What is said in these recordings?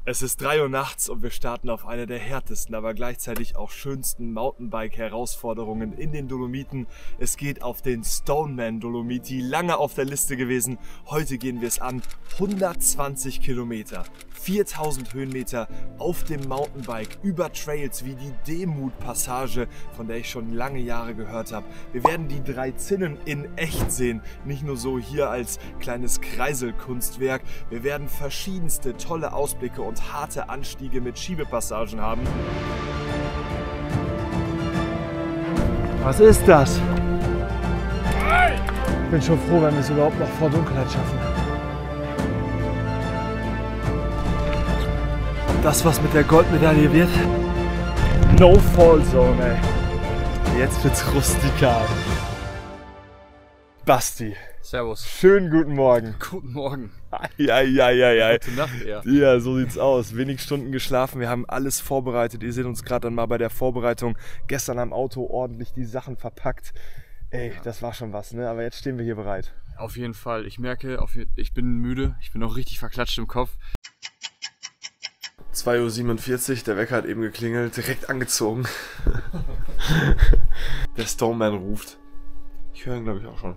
Es ist 3 Uhr nachts und wir starten auf eine der härtesten, aber gleichzeitig auch schönsten Mountainbike-Herausforderungen in den Dolomiten. Es geht auf den Stoneman Dolomiti, lange auf der Liste gewesen. Heute gehen wir es an. 120 Kilometer, 4000 Höhenmeter auf dem Mountainbike über Trails wie die Demut-Passage, von der ich schon lange Jahre gehört habe. Wir werden die 3 Zinnen in echt sehen, nicht nur so hier als kleines Kreiselkunstwerk. Wir werden verschiedenste tolle Ausblicke und harte Anstiege mit Schiebepassagen haben. Was ist das? Ich bin schon froh, wenn wir es überhaupt noch vor Dunkelheit schaffen. Und das, was mit der Goldmedaille wird? No Fall Zone, ey. Jetzt wird's rustikal. Basti. Servus. Schönen guten Morgen. Guten Morgen. Ja. Gute Nacht eher. Ja, so sieht's aus. Wenig Stunden geschlafen. Wir haben alles vorbereitet. Ihr seht uns gerade dann mal bei der Vorbereitung. Gestern am Auto ordentlich die Sachen verpackt. Ey, das war schon was, ne? Aber jetzt stehen wir hier bereit. Auf jeden Fall. Ich merke, ich bin müde. Ich bin auch richtig verklatscht im Kopf. 2:47 Uhr, der Wecker hat eben geklingelt. Direkt angezogen. Der Stoneman ruft. Ich höre ihn, glaube ich, auch schon.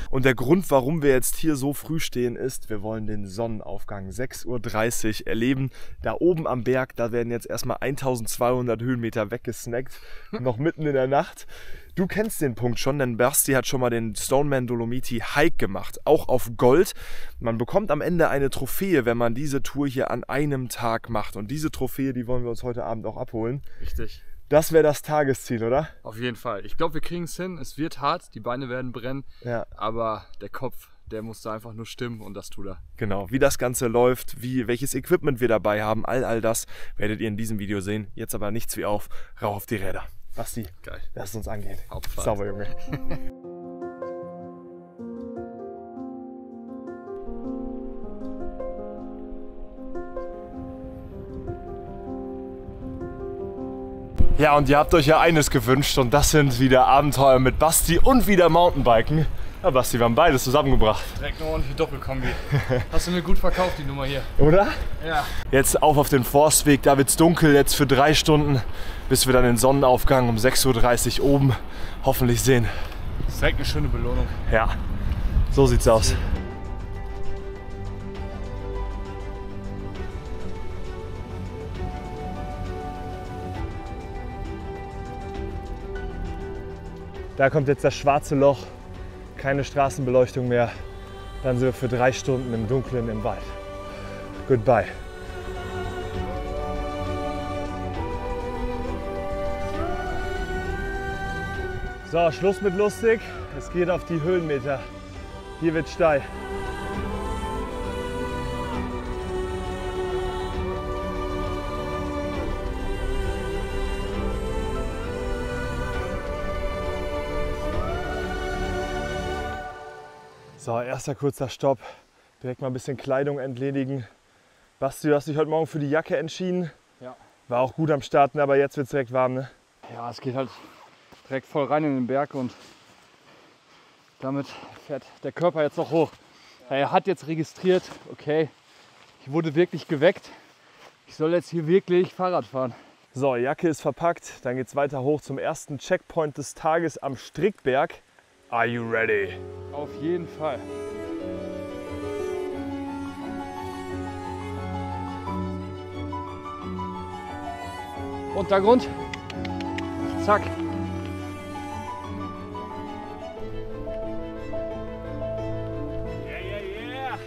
Und der Grund, warum wir jetzt hier so früh stehen, ist, wir wollen den Sonnenaufgang 6:30 Uhr erleben. Da oben am Berg, da werden jetzt erstmal 1200 Höhenmeter weggesnackt, noch mitten in der Nacht. Du kennst den Punkt schon, denn Basti hat schon mal den Stoneman Dolomiti Hike gemacht, auch auf Gold. Man bekommt am Ende eine Trophäe, wenn man diese Tour hier an einem Tag macht. Und diese Trophäe, die wollen wir uns heute Abend auch abholen. Richtig. Das wäre das Tagesziel, oder? Auf jeden Fall. Ich glaube, wir kriegen es hin. Es wird hart, die Beine werden brennen. Ja. Aber der Kopf, der muss da einfach nur stimmen und das tut er. Genau, wie das Ganze läuft, welches Equipment wir dabei haben, all das werdet ihr in diesem Video sehen. Jetzt aber nichts wie auf, rauf auf die Räder. Basti, geil. Lass es uns angehen. Hauptfahrt. Sauber, Junge. Ja, und ihr habt euch ja eines gewünscht und das sind wieder Abenteuer mit Basti und wieder Mountainbiken. Ja, Basti, wir haben beides zusammengebracht. Direkt eine ordentliche Doppelkombi. Hast du mir gut verkauft, die Nummer hier. Oder? Ja. Jetzt auf den Forstweg, da wird's dunkel jetzt für 3 Stunden, bis wir dann den Sonnenaufgang um 6:30 Uhr oben hoffentlich sehen. Das ist direkt eine schöne Belohnung. Ja, so sieht's aus. Da kommt jetzt das schwarze Loch, keine Straßenbeleuchtung mehr. Dann sind wir für 3 Stunden im Dunkeln im Wald. Goodbye. So, Schluss mit lustig. Es geht auf die Höhenmeter. Hier wird steil. So, erster kurzer Stopp. Direkt mal ein bisschen Kleidung entledigen. Basti, du hast dich heute Morgen für die Jacke entschieden. Ja. War auch gut am Starten, aber jetzt wird es direkt warm, ne? Ja, es geht halt direkt voll rein in den Berg und damit fährt der Körper jetzt noch hoch. Er hat jetzt registriert, okay, ich wurde wirklich geweckt. Ich soll jetzt hier wirklich Fahrrad fahren. So, Jacke ist verpackt. Dann geht es weiter hoch zum ersten Checkpoint des Tages am Strickberg. Are you ready? Auf jeden Fall. Untergrund. Zack. Yeah.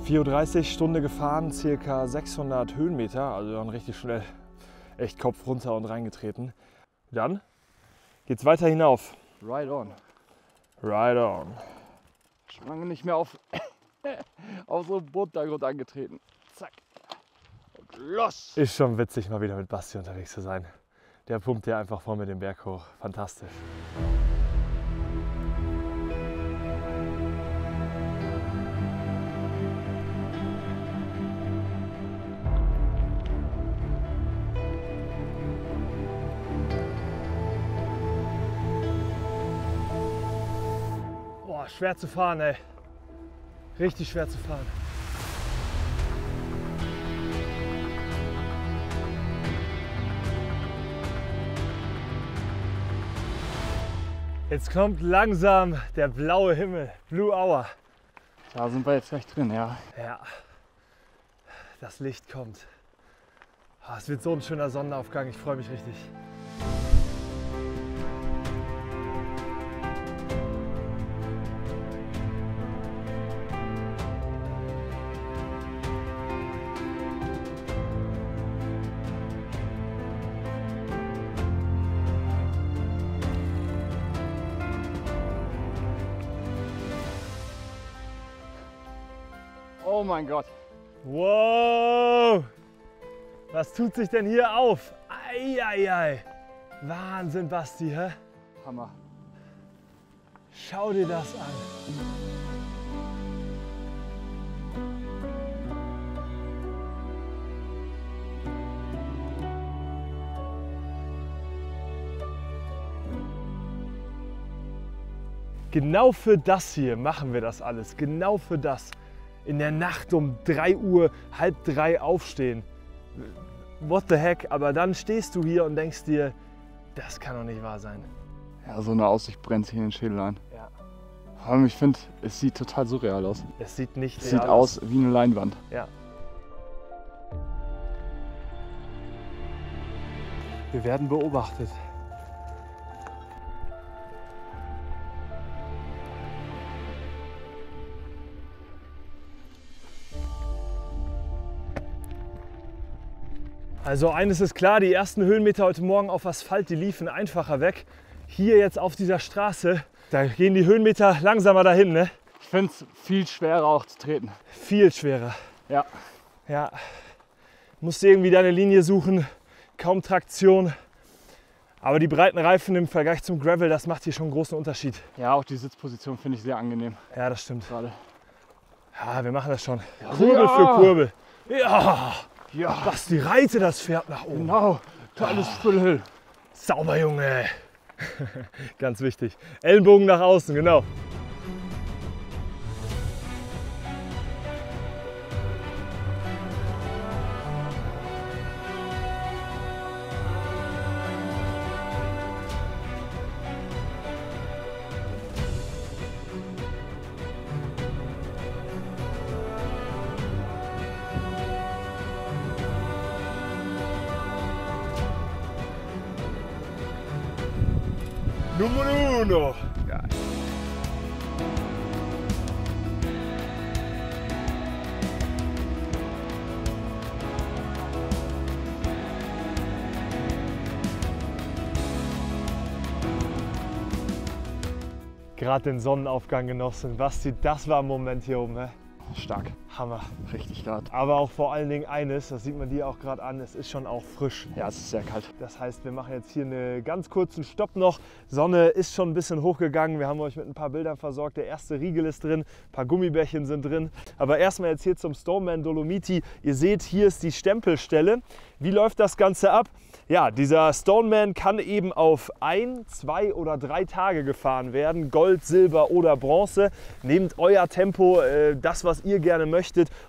4:30 Uhr, Stunde gefahren, circa 600 Höhenmeter, also dann richtig schnell, echt Kopf runter und reingetreten. Dann geht's weiter hinauf. Right on. Right on. Schon lange nicht mehr auf so einem Untergrund angetreten. Zack. Und los! Ist schon witzig, mal wieder mit Basti unterwegs zu sein. Der pumpt ja einfach voll mit dem Berg hoch. Fantastisch. Oh, schwer zu fahren, ey. Richtig schwer zu fahren. Jetzt kommt langsam der blaue Himmel, Blue Hour. Da sind wir jetzt gleich drin, ja. Ja, das Licht kommt. Oh, es wird so ein schöner Sonnenaufgang, ich freue mich richtig. Oh mein Gott. Wow! Was tut sich denn hier auf? Eieiei! Wahnsinn, Basti, hä? Hammer. Schau dir das an. Genau für das hier machen wir das alles. Genau für das. In der Nacht um 3 Uhr, halb 3 aufstehen. What the heck? Aber dann stehst du hier und denkst dir, das kann doch nicht wahr sein. Ja, so eine Aussicht brennt sich in den Schädel ein. Ja. Vor allem, ich finde, es sieht total surreal aus. Es sieht nicht Es real sieht aus wie eine Leinwand. Ja. Wir werden beobachtet. Also eines ist klar, die ersten Höhenmeter heute Morgen auf Asphalt, die liefen einfacher weg. Hier jetzt auf dieser Straße, da gehen die Höhenmeter langsamer dahin, ne? Ich finde es viel schwerer auch zu treten. Viel schwerer. Ja. Ja. Musst irgendwie deine Linie suchen, kaum Traktion. Aber die breiten Reifen im Vergleich zum Gravel, das macht hier schon einen großen Unterschied. Ja, auch die Sitzposition finde ich sehr angenehm Ja, das stimmt. gerade. Ja, wir machen das schon. Ja. Kurbel für Kurbel. Ja, Ja, Basti, reite das Pferd nach oben. genau. Tolles Füllhill. Sauber, Junge. Ganz wichtig. Ellenbogen nach außen, genau. Numero uno. Geil. Gerade den Sonnenaufgang genossen. Basti, das war ein Moment hier oben. Ne? Stark. Hammer. Richtig stark. Aber auch vor allen Dingen eines, das sieht man dir auch gerade an, es ist schon auch frisch. Ja, es ist sehr kalt. Das heißt, wir machen jetzt hier einen ganz kurzen Stopp noch. Sonne ist schon ein bisschen hochgegangen. Wir haben euch mit ein paar Bildern versorgt. Der erste Riegel ist drin, ein paar Gummibärchen sind drin. Aber erstmal jetzt hier zum Stoneman Dolomiti. Ihr seht, hier ist die Stempelstelle. Wie läuft das Ganze ab? Ja, dieser Stoneman kann eben auf 1, 2 oder 3 Tage gefahren werden. Gold, Silber oder Bronze. Nehmt euer Tempo, das, was ihr gerne möchtet.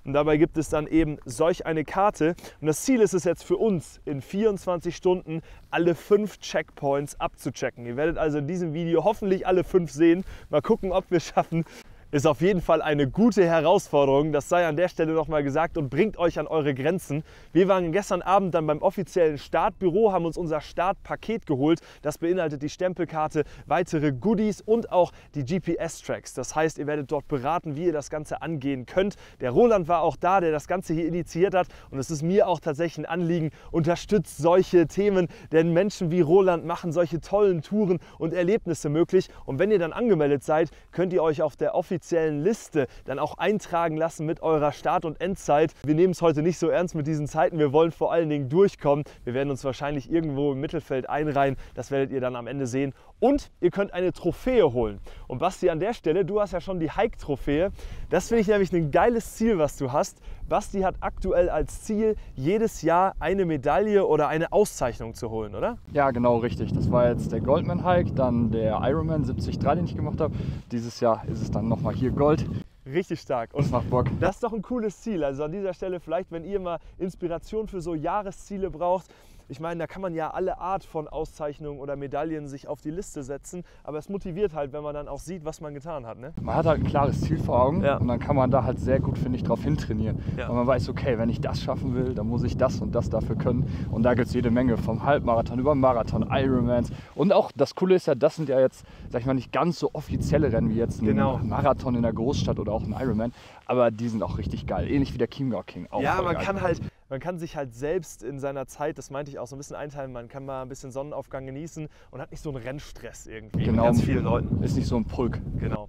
Und dabei gibt es dann eben solch eine Karte. Und das Ziel ist es jetzt für uns, in 24 Stunden alle 5 Checkpoints abzuchecken. Ihr werdet also in diesem Video hoffentlich alle 5 sehen. Mal gucken, ob wir es schaffen. Ist auf jeden Fall eine gute Herausforderung, das sei an der Stelle nochmal gesagt, und bringt euch an eure Grenzen. Wir waren gestern Abend dann beim offiziellen Startbüro, haben uns unser Startpaket geholt. Das beinhaltet die Stempelkarte, weitere Goodies und auch die GPS-Tracks. Das heißt, ihr werdet dort beraten, wie ihr das Ganze angehen könnt. Der Roland war auch da, der das Ganze hier initiiert hat, und es ist mir auch tatsächlich ein Anliegen, unterstützt solche Themen, denn Menschen wie Roland machen solche tollen Touren und Erlebnisse möglich. Und wenn ihr dann angemeldet seid, könnt ihr euch auf der offiziellen Liste dann auch eintragen lassen mit eurer Start- und Endzeit. Wir nehmen es heute nicht so ernst mit diesen Zeiten, wir wollen vor allen Dingen durchkommen. Wir werden uns wahrscheinlich irgendwo im Mittelfeld einreihen, das werdet ihr dann am Ende sehen. Und ihr könnt eine Trophäe holen. Und Basti, an der Stelle, du hast ja schon die Hike-Trophäe. Das finde ich nämlich ein geiles Ziel, was du hast. Basti hat aktuell als Ziel, jedes Jahr eine Medaille oder eine Auszeichnung zu holen, oder? Ja, genau, richtig. Das war jetzt der Goldman Hike, dann der Ironman 73, den ich gemacht habe. Dieses Jahr ist es dann nochmal hier Gold. Richtig stark. Und Das macht Bock. das ist doch ein cooles Ziel. Also an dieser Stelle vielleicht, wenn ihr mal Inspiration für so Jahresziele braucht. Ich meine, da kann man ja alle Art von Auszeichnungen oder Medaillen sich auf die Liste setzen. Aber es motiviert halt, wenn man dann auch sieht, was man getan hat. Ne? Man hat halt ein klares Ziel vor Augen Ja. und dann kann man da halt sehr gut, finde ich, drauf hintrainieren. Ja. Weil man weiß, okay, wenn ich das schaffen will, dann muss ich das und das dafür können. Und da gibt es jede Menge, vom Halbmarathon über Marathon, Ironmans. Und auch das Coole ist ja, das sind ja jetzt, sag ich mal, nicht ganz so offizielle Rennen wie jetzt ein Genau. Marathon in der Großstadt oder auch ein Ironman. Aber die sind auch richtig geil. Ähnlich wie der Chiemgau King. Auch Ja, voll man geil. kann sich halt selbst in seiner Zeit, das meinte ich auch, so ein bisschen einteilen. Man kann mal ein bisschen Sonnenaufgang genießen und hat nicht so einen Rennstress irgendwie mit Genau. ganz vielen Leuten. Ist nicht so ein Pulk. Genau.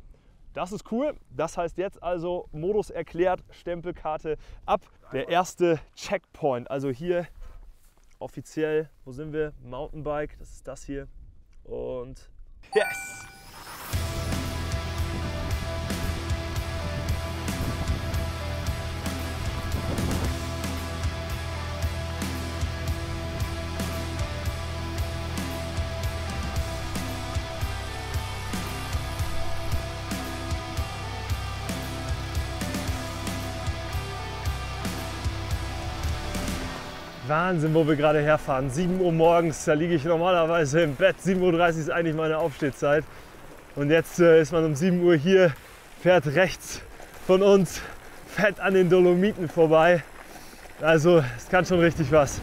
Das ist cool. Das heißt jetzt also Modus erklärt, Stempelkarte ab. Der erste Checkpoint. Also hier offiziell, wo sind wir? Mountainbike, das ist das hier. Und yes! Wahnsinn, wo wir gerade herfahren. 7 Uhr morgens, da liege ich normalerweise im Bett. 7:30 Uhr ist eigentlich meine Aufstehzeit. Und jetzt ist man um 7 Uhr hier, fährt rechts von uns, fährt an den Dolomiten vorbei. Also es kann schon richtig was.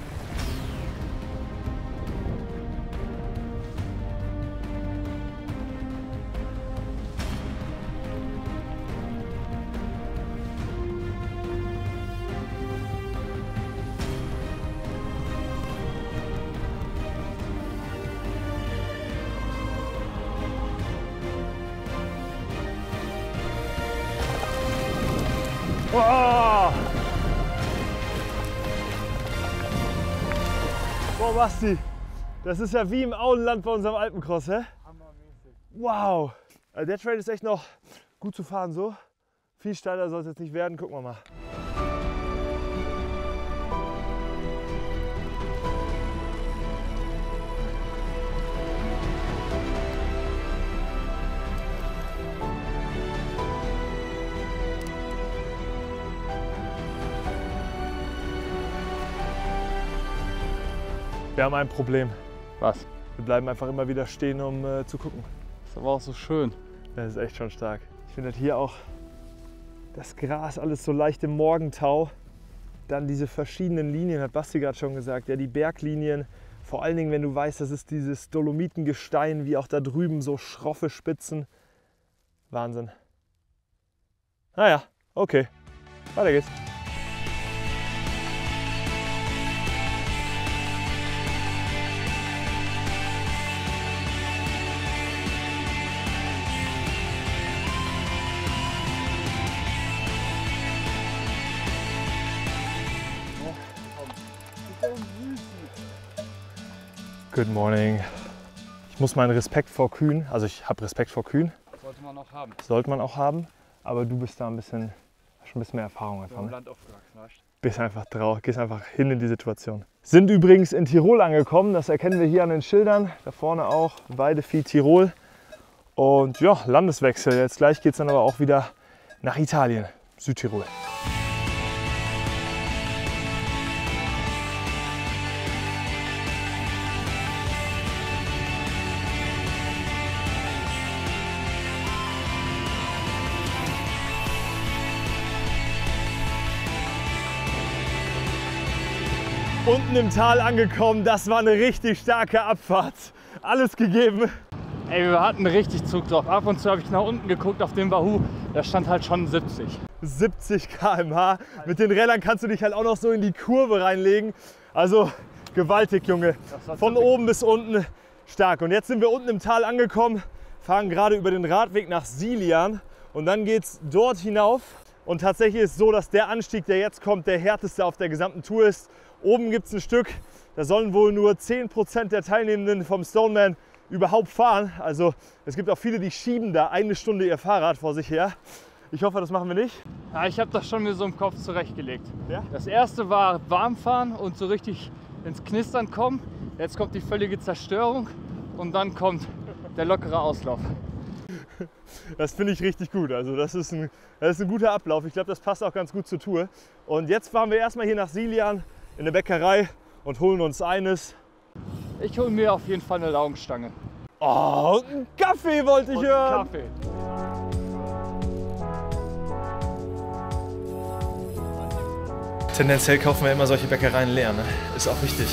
Oh! Boah, Basti, das ist ja wie im Auenland bei unserem Alpencross, hä? Hammermäßig. Wow! Also der Trail ist echt noch gut zu fahren so. Viel steiler soll es jetzt nicht werden, gucken wir mal. Wir haben ein Problem. Was? Wir bleiben einfach immer wieder stehen, um zu gucken. Ist aber auch so schön. Das ist echt schon stark. Ich finde halt hier auch das Gras alles so leicht im Morgentau. Dann diese verschiedenen Linien, hat Basti gerade schon gesagt. Ja, die Berglinien. Vor allen Dingen, wenn du weißt, das ist dieses Dolomitengestein, wie auch da drüben so schroffe Spitzen. Wahnsinn. Naja, okay. Weiter geht's. Good morning. Ich muss meinen Respekt vor Kühen, also ich habe Respekt vor Kühen, Sollte man auch haben. sollte man auch haben, aber du bist da ein bisschen, hast schon ein bisschen mehr Erfahrung einfach. Im Ne? Land aufgewachsen, weißt du? Bist einfach drauf, gehst einfach hin in die Situation. Sind übrigens in Tirol angekommen, das erkennen wir hier an den Schildern, da vorne auch, Weidevieh Tirol. Und ja, Landeswechsel, jetzt gleich geht es dann aber auch wieder nach Italien, Südtirol. Unten im Tal angekommen, das war eine richtig starke Abfahrt. Alles gegeben. Ey, wir hatten richtig Zug drauf. Ab und zu habe ich nach unten geguckt auf den Wahoo. Da stand halt schon 70. 70 km/h. Mit den Rädern kannst du dich halt auch noch so in die Kurve reinlegen. Also gewaltig, Junge. Von oben bis unten stark. Und jetzt sind wir unten im Tal angekommen, fahren gerade über den Radweg nach Silian. Und dann geht es dort hinauf. Und tatsächlich ist es so, dass der Anstieg, der jetzt kommt, der härteste auf der gesamten Tour ist. Oben gibt es ein Stück, da sollen wohl nur 10% der Teilnehmenden vom Stoneman überhaupt fahren. Also es gibt auch viele, die schieben da 1 Stunde ihr Fahrrad vor sich her. Ich hoffe, das machen wir nicht. Ja, ich habe das schon mir so im Kopf zurechtgelegt. Ja? Das erste war warm fahren und so richtig ins Knistern kommen. Jetzt kommt die völlige Zerstörung und dann kommt der lockere Auslauf. Das finde ich richtig gut. Also das ist ein guter Ablauf. Ich glaube, das passt auch ganz gut zur Tour. Und jetzt fahren wir erstmal hier nach Siljan in eine Bäckerei und holen uns eines. Ich hole mir auf jeden Fall eine Laugenstange. Oh, einen Kaffee wollte ich Und hören. Kaffee. Tendenziell kaufen wir immer solche Bäckereien leer, ne? Ist auch wichtig.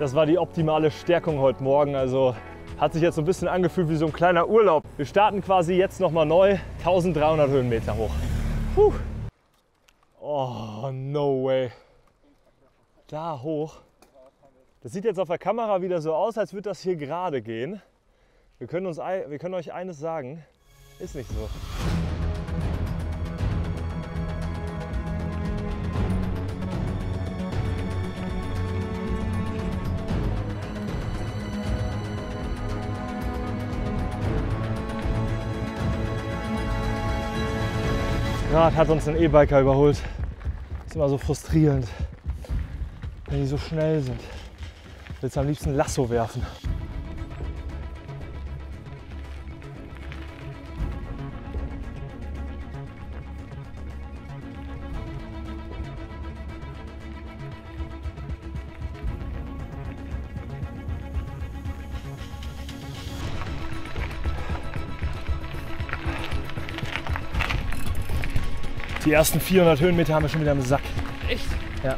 Das war die optimale Stärkung heute Morgen. Also hat sich jetzt so ein bisschen angefühlt wie so ein kleiner Urlaub. Wir starten quasi jetzt nochmal neu, 1300 Höhenmeter hoch. Puh. Oh, no way. Da hoch. Das sieht jetzt auf der Kamera wieder so aus, als würde das hier gerade gehen. Wir können euch eines sagen, ist nicht so. Gerade hat uns ein E-Biker überholt. Ist immer so frustrierend, wenn die so schnell sind. Willst am liebsten Lasso werfen. Die ersten 400 Höhenmeter haben wir schon wieder im Sack. Echt? Ja.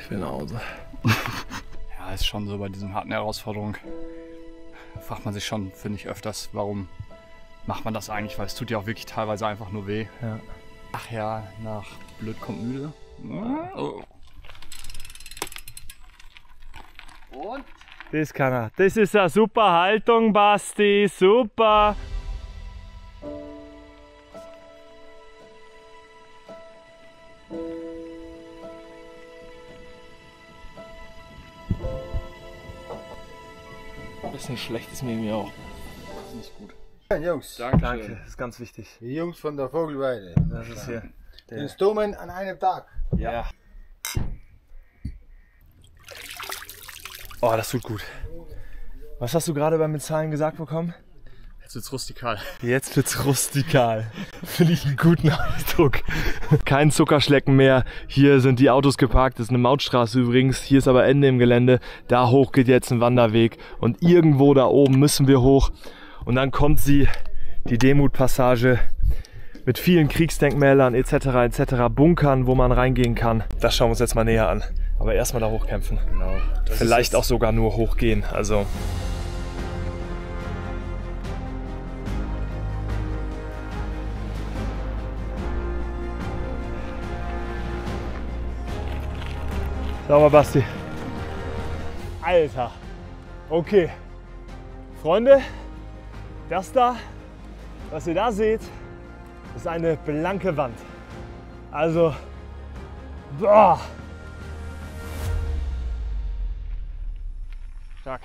Ich will nach Hause. Ja, ist schon so bei diesen harten Herausforderungen. Da fragt man sich schon, finde ich, öfters, warum macht man das eigentlich? Weil es tut ja auch wirklich teilweise einfach nur weh. Ja. Ach ja, nach blöd kommt müde. Oh. Und? Das kann er. Das ist eine super Haltung, Basti. Super. Ein bisschen schlecht ist mir irgendwie auch. Das ist nicht gut. Ja, Jungs, Danke, das ist ganz wichtig. die Jungs von der Vogelweide. Das ist hier. Den Stomen an einem Tag. Ja. Oh, das tut gut. Was hast du gerade beim Bezahlen gesagt bekommen? Jetzt wird's rustikal. Jetzt wird's rustikal. Finde ich einen guten Ausdruck. Kein Zuckerschlecken mehr. Hier sind die Autos geparkt. Das ist eine Mautstraße übrigens. Hier ist aber Ende im Gelände. Da hoch geht jetzt ein Wanderweg. Und irgendwo da oben müssen wir hoch. Und dann kommt sie, die Demut-Passage mit vielen Kriegsdenkmälern etc. etc. Bunkern, wo man reingehen kann. Das schauen wir uns jetzt mal näher an. Aber erstmal da hochkämpfen. Genau. Vielleicht auch sogar nur hochgehen. Also schau mal, Basti. Alter. Okay. Freunde, das da, was ihr da seht, ist eine blanke Wand. Also, boah. Stark.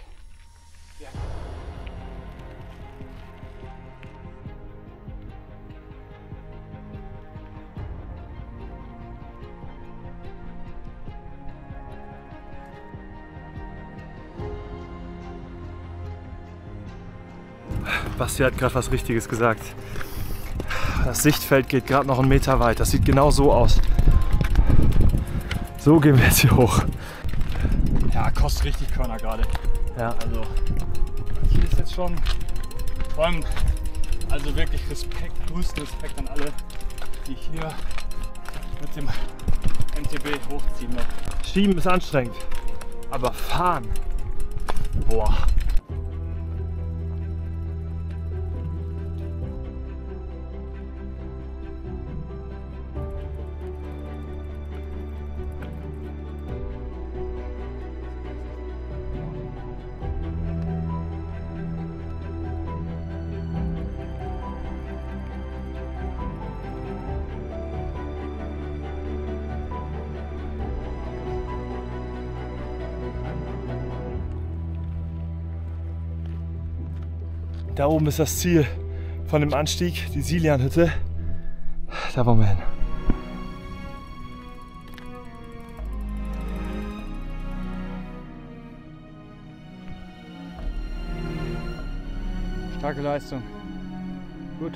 Basti hat gerade was Richtiges gesagt. Das Sichtfeld geht gerade noch einen Meter weit. Das sieht genau so aus. So gehen wir jetzt hier hoch. Ja, kostet richtig Körner gerade. Ja. Also, hier ist jetzt schon, vor allem, also wirklich Respekt, größten Respekt an alle, die hier mit dem MTB hochziehen. Schieben ist anstrengend, aber fahren, boah. Da oben ist das Ziel von dem Anstieg, die Silian-Hütte. Da wollen wir hin. Starke Leistung. Gut.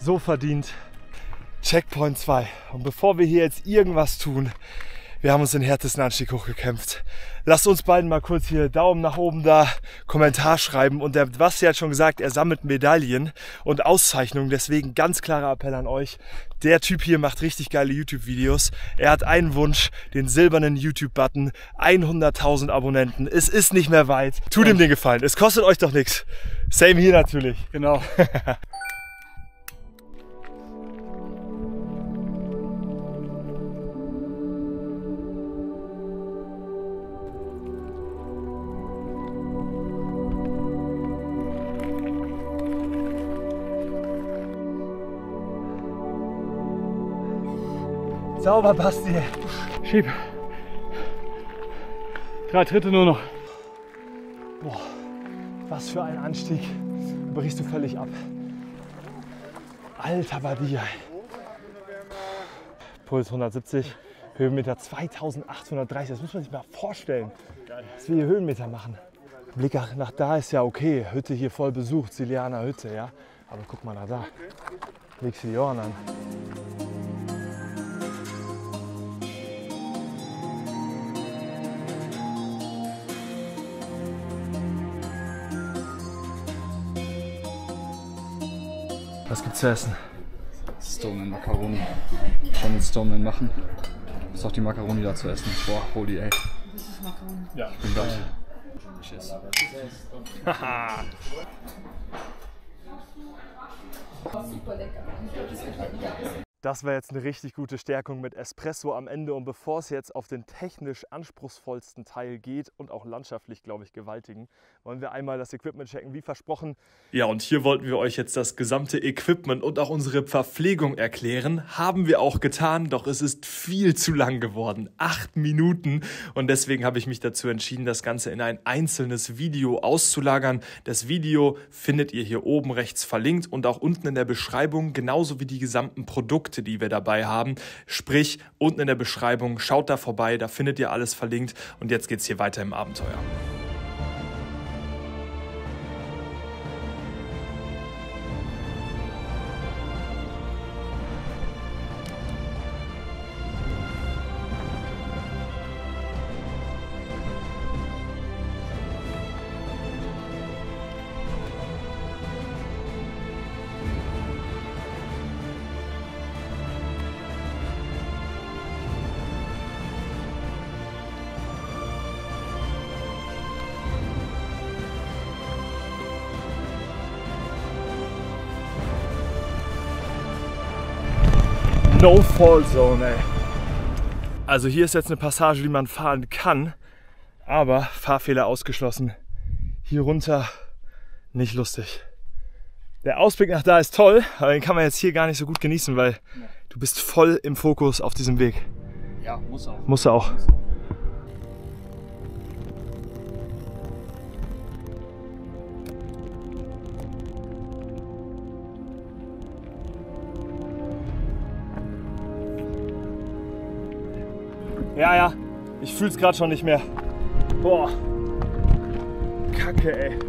So verdient. Checkpoint 2. Und bevor wir hier jetzt irgendwas tun, wir haben uns den härtesten Anstieg hochgekämpft. Lasst uns beiden mal kurz hier Daumen nach oben da, Kommentar schreiben. Und der Basti hat schon gesagt, er sammelt Medaillen und Auszeichnungen. Deswegen ganz klarer Appell an euch. Der Typ hier macht richtig geile YouTube-Videos. Er hat einen Wunsch, den silbernen YouTube-Button. 100.000 Abonnenten. Es ist nicht mehr weit. Tut ihm den Gefallen. Es kostet euch doch nichts. Same hier natürlich. Genau. Sauber, Basti. Schieb. 3 Tritte nur noch. Boah, was für ein Anstieg. Da brichst du völlig ab. Alter Badia. Puls 170, Höhenmeter 2830. Das muss man sich mal vorstellen, dass wir hier Höhenmeter machen. Blick nach da ist ja okay. Hütte hier voll besucht, Silianer Hütte, ja. Aber guck mal nach da. Legst du die Ohren an. Was gibt's zu essen? Stoneman Macaroni. Schon mit Stoneman machen. Ist auch die Macaroni da zu essen. Boah, holy ey. Das ist Macaroni. Ja. Ich bin gleich. Ich esse. Haha. Super lecker. Das war jetzt eine richtig gute Stärkung mit Espresso am Ende. Und bevor es jetzt auf den technisch anspruchsvollsten Teil geht und auch landschaftlich, glaube ich, gewaltigen, wollen wir einmal das Equipment checken, wie versprochen. Ja, und hier wollten wir euch jetzt das gesamte Equipment und auch unsere Verpflegung erklären. Haben wir auch getan, doch es ist viel zu lang geworden. 8 Minuten. Und deswegen habe ich mich dazu entschieden, das Ganze in ein einzelnes Video auszulagern. Das Video findet ihr hier oben rechts verlinkt und auch unten in der Beschreibung, genauso wie die gesamten Produkte, die wir dabei haben. Sprich, unten in der Beschreibung, schaut da vorbei, da findet ihr alles verlinkt. Und jetzt geht's hier weiter im Abenteuer. No-Fall-Zone, ey. Also hier ist jetzt eine Passage, die man fahren kann, aber Fahrfehler ausgeschlossen. Hier runter nicht lustig. Der Ausblick nach da ist toll, aber den kann man jetzt hier gar nicht so gut genießen, weil du bist voll im Fokus auf diesem Weg. Ja, muss auch. Muss er auch. Ja, ja, ich fühl's gerade schon nicht mehr. Boah, Kacke, ey.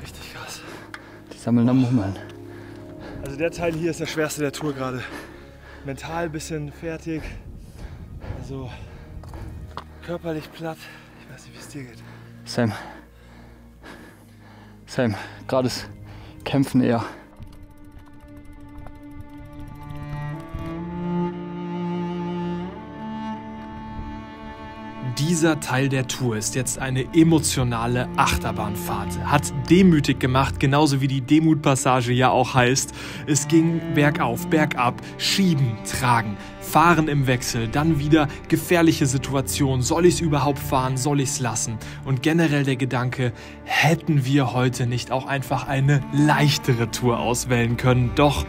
Richtig krass. Die sammeln am Mummeln. Also der Teil hier ist der schwerste der Tour gerade. Mental ein bisschen fertig, also körperlich platt. Ich weiß nicht, wie es dir geht. Sam. Gerade ist Kämpfen eher. Dieser Teil der Tour ist jetzt eine emotionale Achterbahnfahrt. Hat demütig gemacht, genauso wie die Demut-Passage ja auch heißt. Es ging bergauf, bergab, schieben, tragen, fahren im Wechsel, dann wieder gefährliche Situation. Soll ich es überhaupt fahren, soll ich es lassen? Und generell der Gedanke, hätten wir heute nicht auch einfach eine leichtere Tour auswählen können? Doch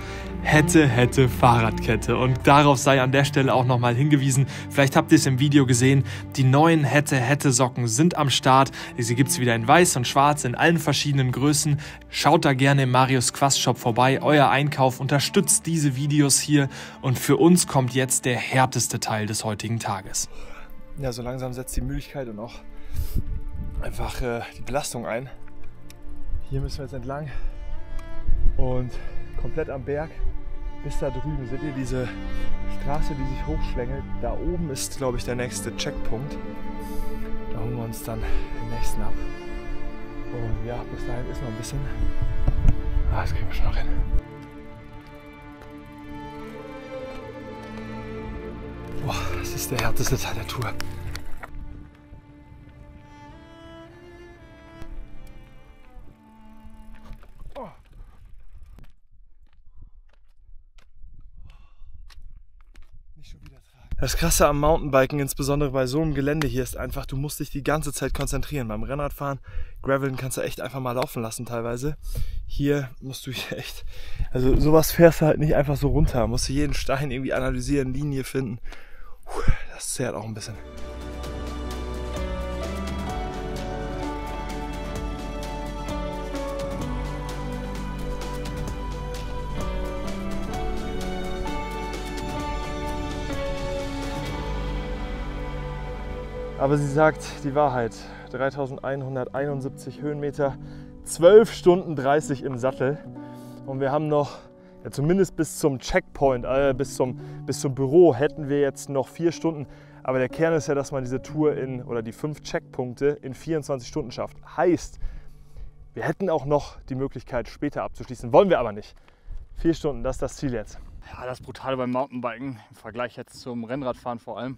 hätte Fahrradkette. Und darauf sei an der Stelle auch nochmal hingewiesen. Vielleicht habt ihr es im Video gesehen. Die neuen hätte Socken sind am Start. Sie gibt es wieder in weiß und schwarz in allen verschiedenen Größen. Schaut da gerne im Marius Quast Shop vorbei. Euer Einkauf unterstützt diese Videos hier. Und für uns kommt jetzt der härteste Teil des heutigen Tages. Ja, so langsam setzt die Müdigkeit und auch einfach die Belastung ein. Hier müssen wir jetzt entlang und komplett am Berg. Bis da drüben seht ihr diese Straße, die sich hochschlängelt. Da oben ist, glaube ich, der nächste Checkpunkt. Da holen wir uns dann den nächsten ab. Und ja, bis dahin ist noch ein bisschen. Das kriegen wir schon noch hin. Boah, das ist der härteste Teil der Tour. Das Krasse am Mountainbiken, insbesondere bei so einem Gelände hier, ist einfach, du musst dich die ganze Zeit konzentrieren. Beim Rennradfahren, Graveln kannst du echt einfach mal laufen lassen teilweise. Hier musst du echt, also sowas fährst du halt nicht einfach so runter. Musst du jeden Stein irgendwie analysieren, Linie finden. Das zerrt auch ein bisschen. Aber sie sagt die Wahrheit. 3171 Höhenmeter, 12 Stunden 30 im Sattel. Und wir haben noch, ja, zumindest bis zum Checkpoint, bis zum Büro hätten wir jetzt noch 4 Stunden. Aber der Kern ist ja, dass man diese Tour oder die 5 Checkpunkte in 24 Stunden schafft. Heißt, wir hätten auch noch die Möglichkeit, später abzuschließen. Wollen wir aber nicht. 4 Stunden, das ist das Ziel jetzt. Ja, das Brutale beim Mountainbiken, im Vergleich jetzt zum Rennradfahren vor allem,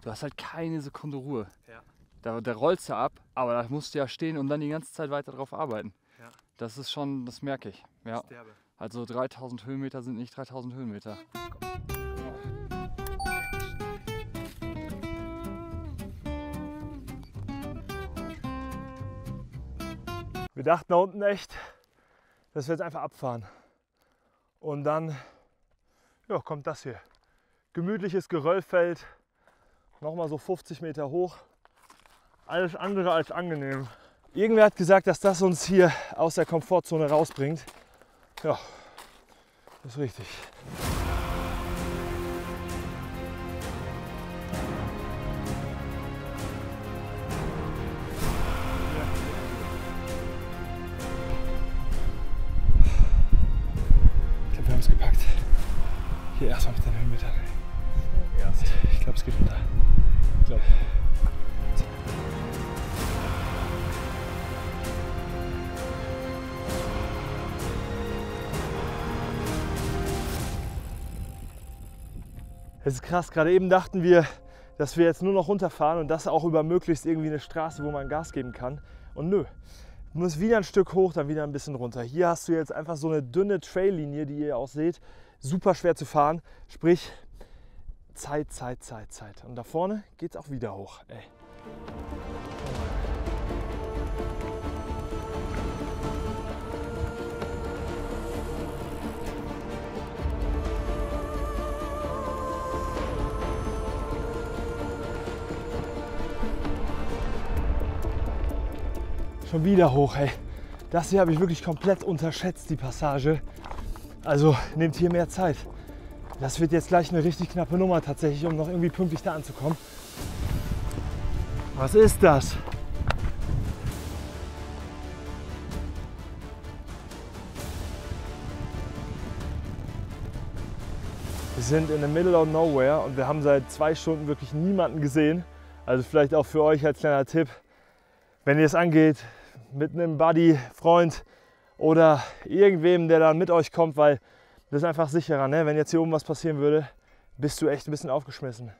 du hast halt keine Sekunde Ruhe. Ja. Da rollst du ab, aber da musst du ja stehen und dann die ganze Zeit weiter drauf arbeiten. Ja. Das ist schon, das merke ich. Ja. Also 3000 Höhenmeter sind nicht 3000 Höhenmeter. Wir dachten da unten echt, dass wir jetzt einfach abfahren. Und dann ja, kommt das hier. Gemütliches Geröllfeld. Nochmal so 50 Meter hoch. Alles andere als angenehm. Irgendwer hat gesagt, dass das uns hier aus der Komfortzone rausbringt. Ja, das ist richtig. Ich glaube, wir haben es gepackt. Hier erstmal mit den Höhenmetern. Ich glaube, es geht runter. Ich glaube. Es ist krass, gerade eben dachten wir, dass wir jetzt nur noch runterfahren und das auch über möglichst irgendwie eine Straße, wo man Gas geben kann. Und nö, du musst wieder ein Stück hoch, dann wieder ein bisschen runter. Hier hast du jetzt einfach so eine dünne Traillinie, die ihr auch seht. Super schwer zu fahren, sprich Zeit. Und da vorne geht es auch wieder hoch. Ey. Schon wieder hoch, ey. Das hier habe ich wirklich komplett unterschätzt, die Passage. Also nehmt hier mehr Zeit. Das wird jetzt gleich eine richtig knappe Nummer tatsächlich, um noch irgendwie pünktlich da anzukommen. Was ist das? Wir sind in the middle of nowhere und wir haben seit 2 Stunden wirklich niemanden gesehen. Also vielleicht auch für euch als kleiner Tipp, wenn ihr es angeht, mit einem Buddy, Freund oder irgendwem, der dann mit euch kommt, weil das ist einfach sicherer, ne? Wenn jetzt hier oben was passieren würde, bist du echt ein bisschen aufgeschmissen.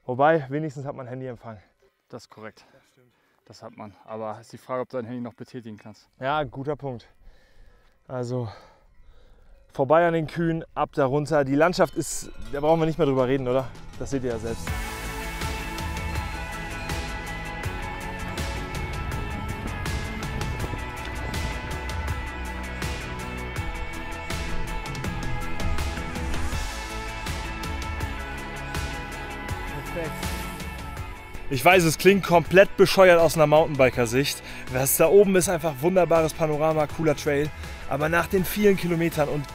Wobei, wenigstens hat man Handyempfang. Das ist korrekt. Das hat man. Aber ist die Frage, ob du dein Handy noch betätigen kannst. Ja, guter Punkt. Also vorbei an den Kühen, ab da runter. Die Landschaft ist, da brauchen wir nicht mehr drüber reden, oder? Das seht ihr ja selbst. Ich weiß, es klingt komplett bescheuert aus einer Mountainbiker-Sicht. Was da oben ist, einfach wunderbares Panorama, cooler Trail. Aber nach den vielen Kilometern und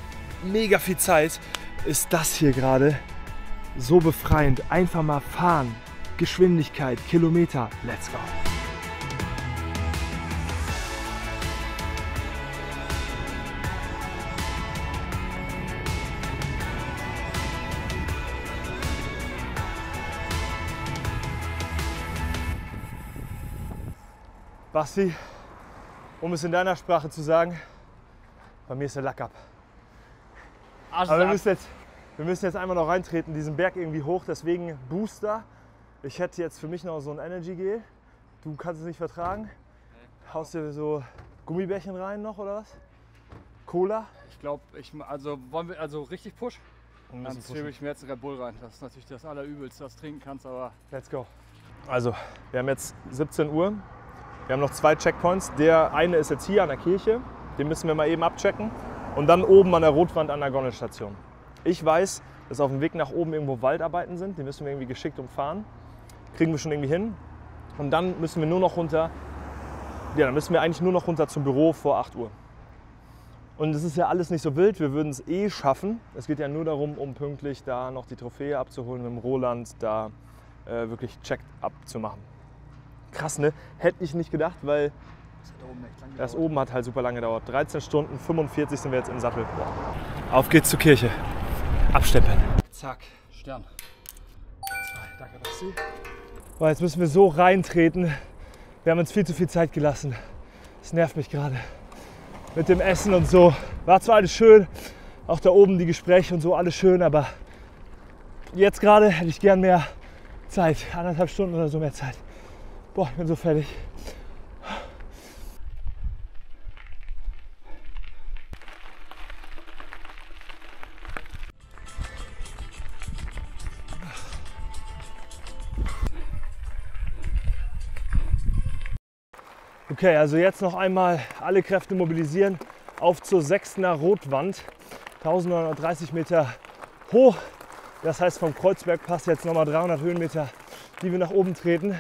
mega viel Zeit ist das hier gerade so befreiend. Einfach mal fahren, Geschwindigkeit, Kilometer, let's go. Basti, um es in deiner Sprache zu sagen, bei mir ist der Lack ab. Aber wir müssen jetzt einmal noch reintreten, diesen Berg irgendwie hoch, deswegen Booster. Ich hätte jetzt für mich noch so ein Energy Gel. Du kannst es nicht vertragen. Haust dir so Gummibärchen rein noch oder was? Cola? Ich glaube, wollen wir richtig Push? Dann schiebe ich mir jetzt einen Red Bull rein. Das ist natürlich das Allerübelste, was du trinken kannst, aber... Let's go. Also, wir haben jetzt 17 Uhr. Wir haben noch 2 Checkpoints. Der eine ist jetzt hier an der Kirche. Den müssen wir mal eben abchecken. Und dann oben an der Rotwand an der Gondelstation. Ich weiß, dass auf dem Weg nach oben irgendwo Waldarbeiten sind. Die müssen wir irgendwie geschickt umfahren. Kriegen wir schon irgendwie hin. Und dann müssen wir nur noch runter. Ja, dann müssen wir eigentlich nur noch runter zum Büro vor 8 Uhr. Und es ist ja alles nicht so wild. Wir würden es eh schaffen. Es geht ja nur darum, um pünktlich da noch die Trophäe abzuholen mit dem Roland, da wirklich Check-up zu machen. Krass, ne? Hätte ich nicht gedacht, weil das oben hat halt super lange gedauert. 13 Stunden, 45 sind wir jetzt im Sattel. Auf geht's zur Kirche. Abstempeln. Zack. Stern. 2. Danke, Basti. Boah, jetzt müssen wir so reintreten. Wir haben uns viel zu viel Zeit gelassen. Das nervt mich gerade. Mit dem Essen und so. War zwar alles schön, auch da oben die Gespräche und so, alles schön, aber jetzt gerade hätte ich gern mehr Zeit. 1,5 Stunden oder so mehr Zeit. Boah, ich bin so fertig. Okay, also jetzt noch einmal alle Kräfte mobilisieren auf zur 6. Rotwand. 1930 Meter hoch. Das heißt vom Kreuzbergpass jetzt nochmal 300 Höhenmeter, die wir nach oben treten.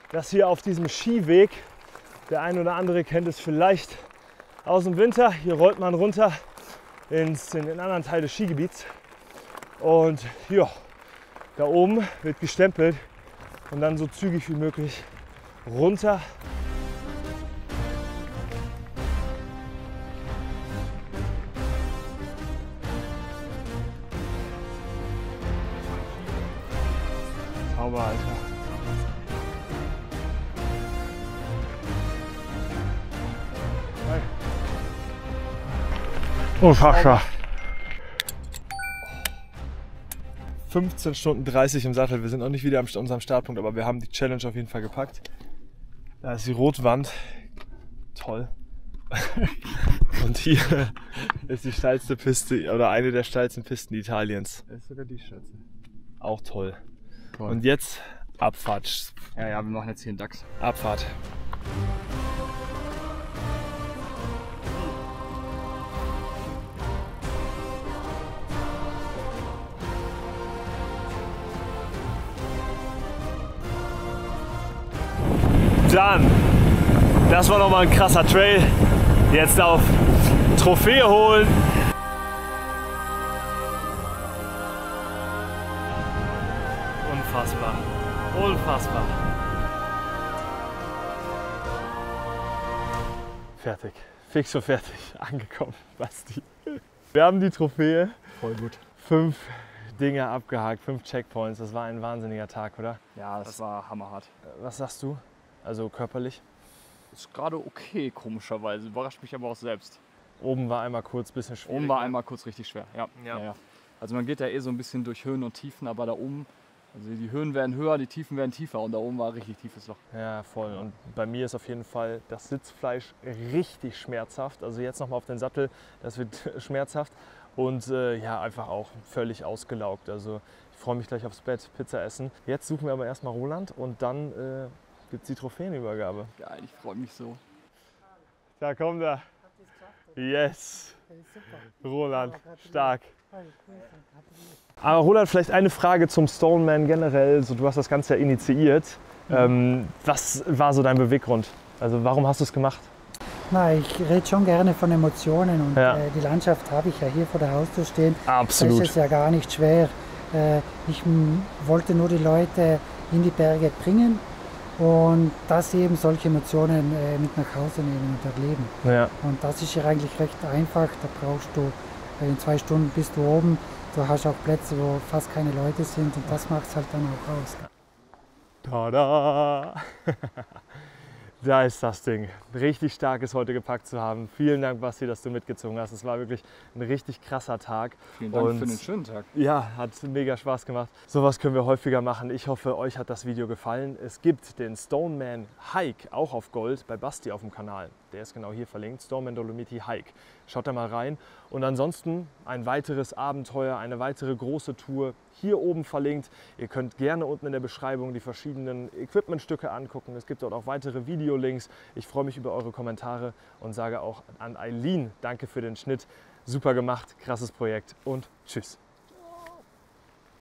Das hier auf diesem Skiweg, der eine oder andere kennt es vielleicht aus dem Winter. Hier rollt man runter in den anderen Teil des Skigebiets. Und ja, da oben wird gestempelt und dann so zügig wie möglich runter. Zauber, Alter. Unfassbar. 15 Stunden 30 im Sattel. Wir sind noch nicht wieder an unserem Startpunkt, aber wir haben die Challenge auf jeden Fall gepackt. Da ist die Rotwand. Toll. Und hier ist die steilste Piste oder eine der steilsten Pisten Italiens. Das ist sogar die Schätze. Auch toll. Und jetzt Abfahrt. Ja, wir machen jetzt hier einen Dachs. Abfahrt. Dann, das war nochmal ein krasser Trail. Jetzt auf Trophäe holen. Unfassbar. Unfassbar. Fertig. Fix und fertig. Angekommen, Basti. Wir haben die Trophäe. Voll gut. 5 Dinge abgehakt, 5 Checkpoints. Das war ein wahnsinniger Tag, oder? Ja, das war hammerhart. Was sagst du? Also körperlich? Ist gerade okay, komischerweise. Überrascht mich aber auch selbst. Oben war einmal kurz ein bisschen schwierig. Oben war einmal kurz richtig schwer, ja. Ja. Also man geht ja eh so ein bisschen durch Höhen und Tiefen, aber da oben Also die Höhen werden höher, die Tiefen werden tiefer und da oben war richtig tiefes Loch. Ja, voll. Und bei mir ist auf jeden Fall das Sitzfleisch richtig schmerzhaft. Also jetzt nochmal auf den Sattel, das wird schmerzhaft. Und ja, einfach auch völlig ausgelaugt. Also ich freue mich gleich aufs Bett, Pizza essen. Jetzt suchen wir aber erstmal Roland und dann gibt es die Trophäenübergabe. Geil, ich freue mich so. Da kommt er. Yes. Roland, stark. Aber Roland, vielleicht eine Frage zum Stoneman generell. So, du hast das Ganze ja initiiert. Was war so dein Beweggrund? Also warum hast du es gemacht? Na, ich rede schon gerne von Emotionen und Ja. Die Landschaft habe ich ja hier vor der Haustür stehen. Absolut. Da ist es ja gar nicht schwer. Ich wollte nur die Leute in die Berge bringen und dass sie eben solche Emotionen mit nach Hause nehmen und erleben. Ja. Und das ist ja eigentlich recht einfach. Da brauchst du, in 2 Stunden bist du oben. Du hast auch Plätze, wo fast keine Leute sind und das macht es halt dann auch aus. Tada! Da ist das Ding. Richtig stark ist heute gepackt zu haben. Vielen Dank, Basti, dass du mitgezogen hast. Es war wirklich ein richtig krasser Tag. Vielen Dank Und für den schönen Tag. ja, hat mega Spaß gemacht. Sowas können wir häufiger machen. Ich hoffe, euch hat das Video gefallen. Es gibt den Stoneman Hike auch auf Gold bei Basti auf dem Kanal. Der ist genau hier verlinkt, Stoneman Dolomiti Hike. Schaut da mal rein. Und ansonsten ein weiteres Abenteuer, eine weitere große Tour hier oben verlinkt. Ihr könnt gerne unten in der Beschreibung die verschiedenen Equipmentstücke angucken. Es gibt dort auch weitere Videolinks. Ich freue mich über eure Kommentare und sage auch an Eileen danke für den Schnitt. Super gemacht, krasses Projekt und tschüss.